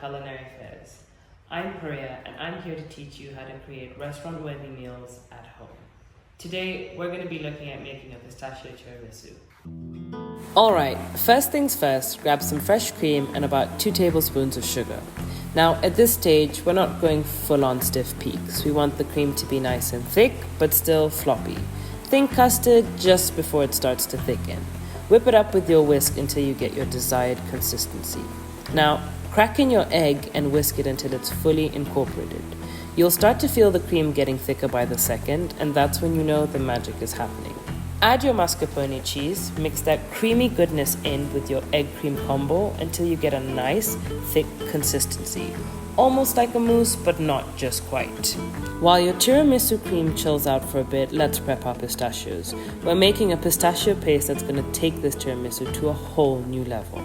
Culinary Affairs. I'm Priya and I'm here to teach you how to create restaurant-worthy meals at home. Today, we're going to be looking at making a pistachio tiramisu. Alright, first things first, grab some fresh cream and about 2 tablespoons of sugar. Now, at this stage, we're not going full-on stiff peaks. We want the cream to be nice and thick, but still floppy. Think custard just before it starts to thicken. Whip it up with your whisk until you get your desired consistency. Now, crack in your egg and whisk it until it's fully incorporated. You'll start to feel the cream getting thicker by the second, and that's when you know the magic is happening. Add your mascarpone cheese, mix that creamy goodness in with your egg cream combo until you get a nice, thick consistency. Almost like a mousse, but not just quite. While your tiramisu cream chills out for a bit, let's prep our pistachios. We're making a pistachio paste that's going to take this tiramisu to a whole new level.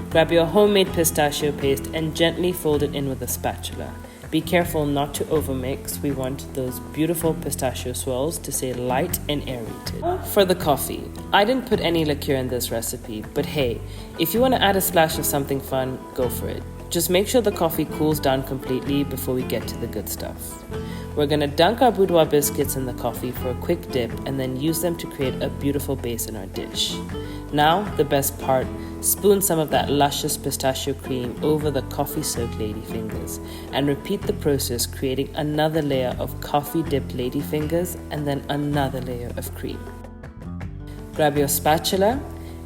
Grab your homemade pistachio paste and gently fold it in with a spatula. Be careful not to overmix. We want those beautiful pistachio swirls to stay light and aerated. For the coffee, I didn't put any liqueur in this recipe, but hey, if you want to add a splash of something fun, go for it. Just make sure the coffee cools down completely before we get to the good stuff. We're going to dunk our boudoir biscuits in the coffee for a quick dip and then use them to create a beautiful base in our dish. Now, the best part, spoon some of that luscious pistachio cream over the coffee-soaked ladyfingers and repeat the process, creating another layer of coffee-dipped ladyfingers and then another layer of cream. Grab your spatula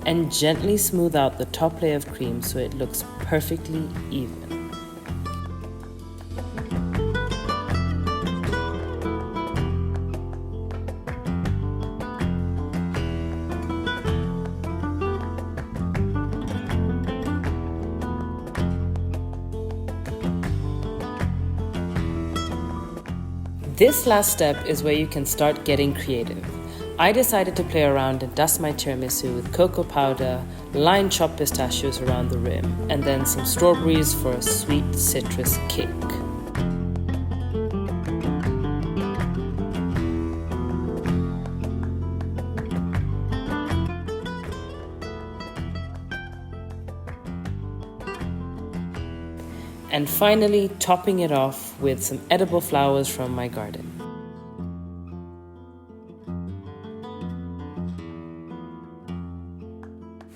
and gently smooth out the top layer of cream so it looks perfectly even. This last step is where you can start getting creative. I decided to play around and dust my tiramisu with cocoa powder, line chopped pistachios around the rim, and then some strawberries for a sweet citrus kick. And finally, topping it off with some edible flowers from my garden.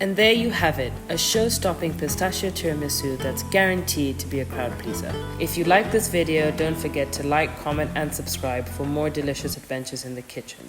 And there you have it, a show-stopping pistachio tiramisu that's guaranteed to be a crowd pleaser. If you like this video, don't forget to like, comment, and subscribe for more delicious adventures in the kitchen.